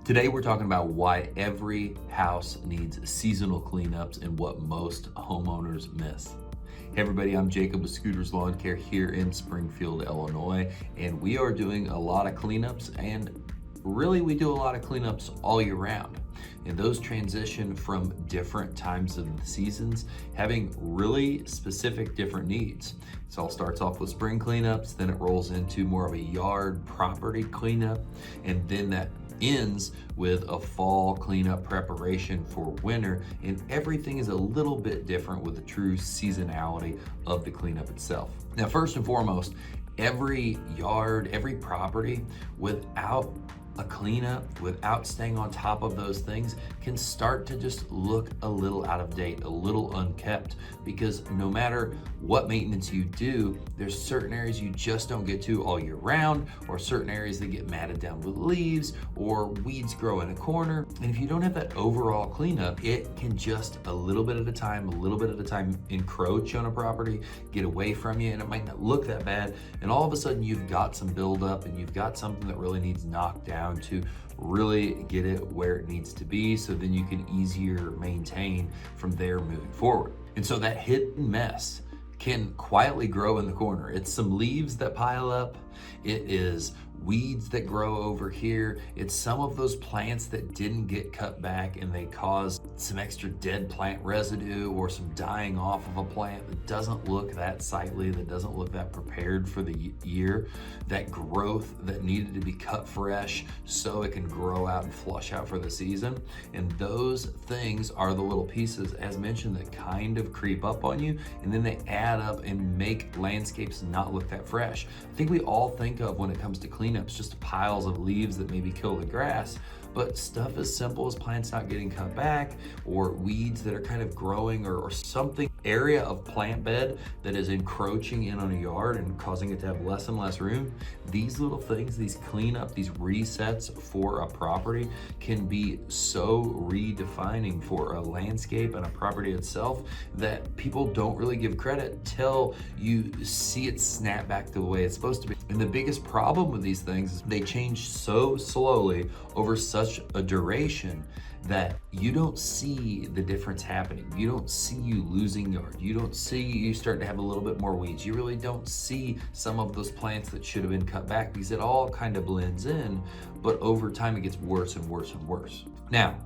Today we're talking about why every house needs seasonal cleanups and what most homeowners miss. Hey everybody, I'm Jacob with Scooters Lawn Care here in Springfield, Illinois, and we are doing a lot of cleanups, and really we do a lot of cleanups all year round. And those transition from different times of the seasons, having really specific different needs. So it all starts off with spring cleanups, then it rolls into more of a yard property cleanup, and then that ends with a fall cleanup preparation for winter, and everything is a little bit different with the true seasonality of the cleanup itself. Now, first and foremost, every yard, every property without a cleanup, without staying on top of those things, can start to just look a little out of date, a little unkept, because no matter what maintenance you do, there's certain areas you just don't get to all year round, or certain areas that get matted down with leaves, or weeds grow in a corner. And if you don't have that overall cleanup, it can just a little bit at a time encroach on a property, get away from you, and it might not look that bad. And all of a sudden you've got some buildup and you've got something that really needs knocked down to really get it where it needs to be, so then you can easier maintain from there moving forward. And so that hidden mess can quietly grow in the corner. It's some leaves that pile up. It is weeds that grow over here. It's some of those plants that didn't get cut back and they cause some extra dead plant residue, or some dying off of a plant that doesn't look that sightly, that doesn't look that prepared for the year. That growth that needed to be cut fresh so it can grow out and flush out for the season. And those things are the little pieces, as mentioned, that kind of creep up on you, and then they add up and make landscapes not look that fresh. I think we all think of, when it comes to cleanups, just piles of leaves that maybe kill the grass, but stuff as simple as plants not getting cut back, or weeds that are kind of growing, or something area of plant bed that is encroaching in on a yard and causing it to have less and less room. These little things, these cleanup, these resets for a property can be so redefining for a landscape and a property itself that people don't really give credit till you see it snap back to the way it's supposed to be. And the biggest problem with these things is they change so slowly over such a duration that you don't see the difference happening. You don't see you losing yard. You don't see you start to have a little bit more weeds. You really don't see some of those plants that should have been cut back, because it all kind of blends in, but over time it gets worse and worse and worse. Now,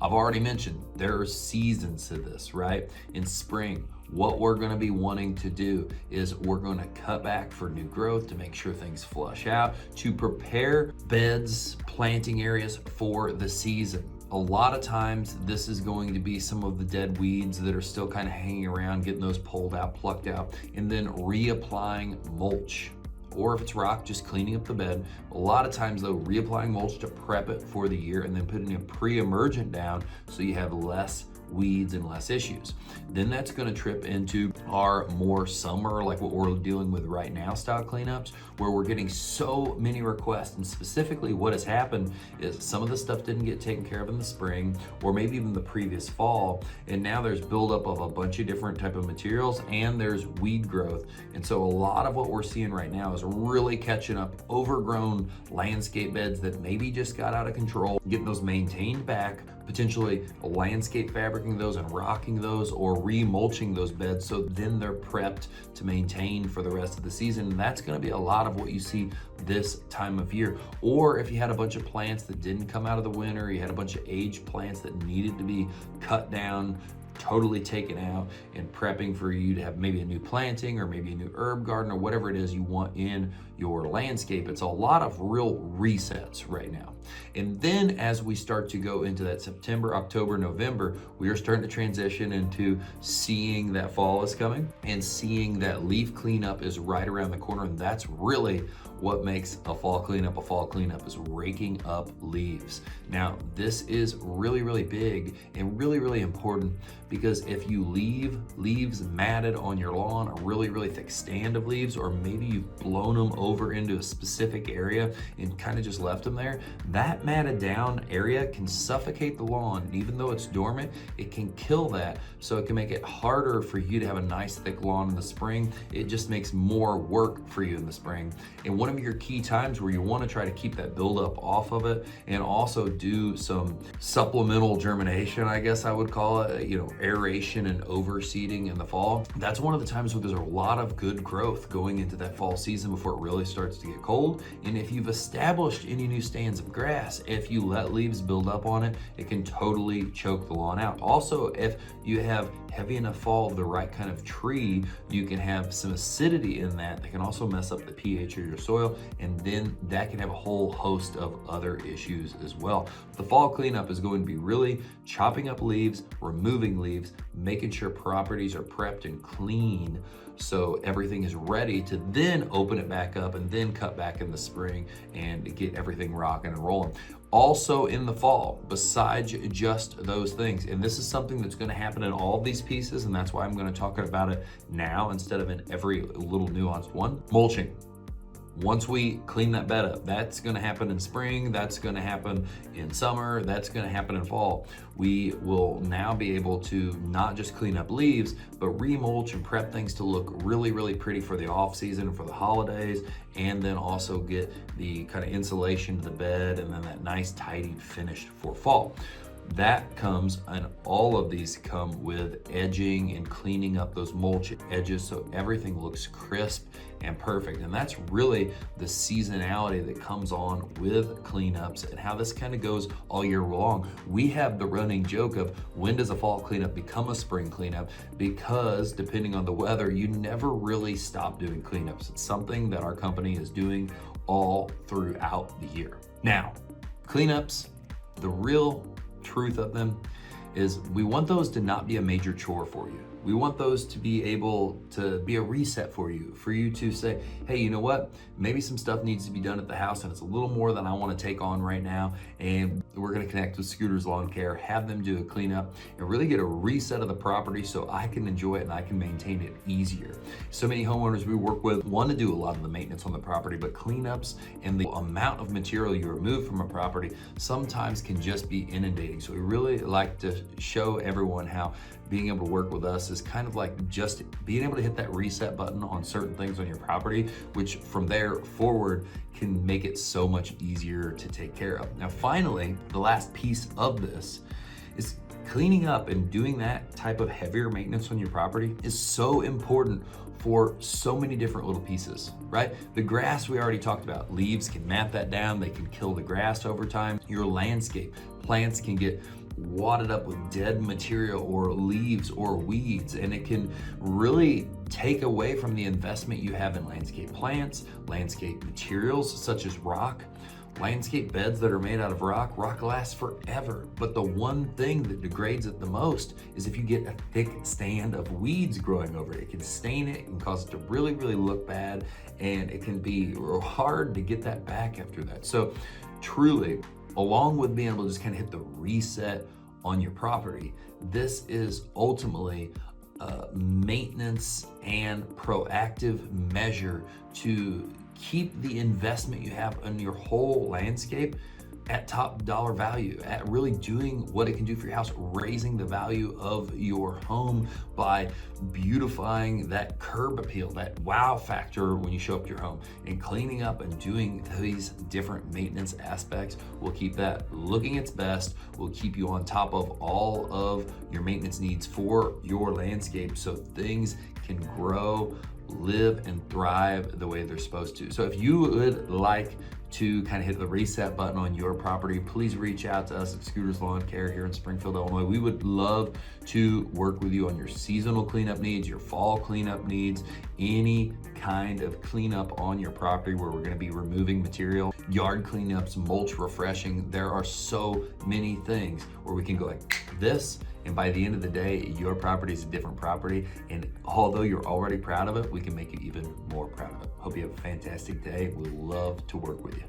I've already mentioned there are seasons to this, right? In spring, what we're gonna be wanting to do is we're gonna cut back for new growth to make sure things flush out, to prepare beds, planting areas for the season. A lot of times this is going to be some of the dead weeds that are still kind of hanging around, getting those pulled out, plucked out, and then reapplying mulch. Or if it's rock, just cleaning up the bed. A lot of times though, reapplying mulch to prep it for the year, and then putting a pre-emergent down so you have less weeds and less issues. Then that's going to trip into our more summer, like what we're dealing with right now, style cleanups, where we're getting so many requests. And specifically what has happened is some of the stuff didn't get taken care of in the spring, or maybe even the previous fall, and now there's buildup of a bunch of different type of materials, and there's weed growth. And so a lot of what we're seeing right now is really catching up overgrown landscape beds that maybe just got out of control, getting those maintained back, potentially landscape fabricing those and rocking those, or re-mulching those beds so then they're prepped to maintain for the rest of the season. And that's going to be a lot of what you see this time of year. Or if you had a bunch of plants that didn't come out of the winter, you had a bunch of aged plants that needed to be cut down, totally taken out, and prepping for you to have maybe a new planting or maybe a new herb garden or whatever it is you want in your landscape. It's a lot of real resets right now. And then as we start to go into that September, October, November, we are starting to transition into seeing that fall is coming and seeing that leaf cleanup is right around the corner. And that's really what makes a fall cleanup a fall cleanup, is raking up leaves. Now, this is really, really big and really, really important, because if you leave leaves matted on your lawn, a really, really thick stand of leaves, or maybe you've blown them over into a specific area and kind of just left them there, That matted down area can suffocate the lawn. And even though it's dormant, it can kill that. So it can make it harder for you to have a nice thick lawn in the spring. It just makes more work for you in the spring. And one of your key times where you want to try to keep that buildup off of it and also do some supplemental germination, I guess I would call it, aeration and overseeding in the fall. That's one of the times where there's a lot of good growth going into that fall season before it really starts to get cold. And if you've established any new stands of grass, if you let leaves build up on it, it can totally choke the lawn out. Also, if you have heavy enough fall of the right kind of tree, you can have some acidity in that can also mess up the pH of your soil, and then that can have a whole host of other issues as well. The fall cleanup is going to be really chopping up leaves, removing leaves, making sure properties are prepped and clean so everything is ready to then open it back up and then cut back in the spring and get everything rocking and rolling. Also in the fall, besides just those things, and this is something that's going to happen in all of these pieces, and that's why I'm going to talk about it now instead of in every little nuanced one. Mulching. Once we clean that bed up, that's going to happen in spring, that's going to happen in summer, that's going to happen in fall. We will now be able to not just clean up leaves, but remulch and prep things to look really, really pretty for the off season and for the holidays, and then also get the kind of insulation to the bed and then that nice tidy finish for fall. That comes, and all of these come with edging and cleaning up those mulch edges so everything looks crisp and perfect. And that's really the seasonality that comes on with cleanups and how this kind of goes all year long. We have the running joke of, when does a fall cleanup become a spring cleanup? Because depending on the weather, you never really stop doing cleanups. It's something that our company is doing all throughout the year. Now, cleanups, the real truth of them is we want those to not be a major chore for you. We want those to be able to be a reset for you to say, hey, you know what? Maybe some stuff needs to be done at the house and it's a little more than I want to take on right now. And we're going to connect with Scooters Lawn Care, have them do a cleanup and really get a reset of the property so I can enjoy it and I can maintain it easier. So many homeowners we work with want to do a lot of the maintenance on the property, but cleanups and the amount of material you remove from a property sometimes can just be inundating. So we really like to show everyone how being able to work with us is kind of like just being able to hit that reset button on certain things on your property, which from there forward can make it so much easier to take care of. Now, finally, the last piece of this is cleaning up, and doing that type of heavier maintenance on your property is so important for so many different little pieces, right? The grass we already talked about. Leaves can mat that down, they can kill the grass over time. Your landscape, plants can get wadded up with dead material or leaves or weeds, and it can really take away from the investment you have in landscape plants, landscape materials such as rock. Landscape beds that are made out of rock lasts forever. But the one thing that degrades it the most is if you get a thick stand of weeds growing over it. It can stain it and cause it to really, really look bad, and it can be real hard to get that back after that. So truly, along with being able to just kind of hit the reset on your property, this is ultimately maintenance and proactive measure to keep the investment you have in your whole landscape at top dollar value, at really doing what it can do for your house, raising the value of your home by beautifying that curb appeal, that wow factor when you show up to your home, and cleaning up and doing these different maintenance aspects will keep that looking its best, will keep you on top of all of your maintenance needs for your landscape so things can grow, live, and thrive the way they're supposed to. So if you would like to kind of hit the reset button on your property, please reach out to us at Scooters Lawn Care here in Springfield, Illinois. We would love to work with you on your seasonal cleanup needs, your fall cleanup needs, any kind of cleanup on your property where we're going to be removing material, yard cleanups, mulch refreshing. There are so many things where we can go like this, and by the end of the day, your property is a different property. And although you're already proud of it, we can make you even more proud of it. Hope you have a fantastic day. We'd love to work with you.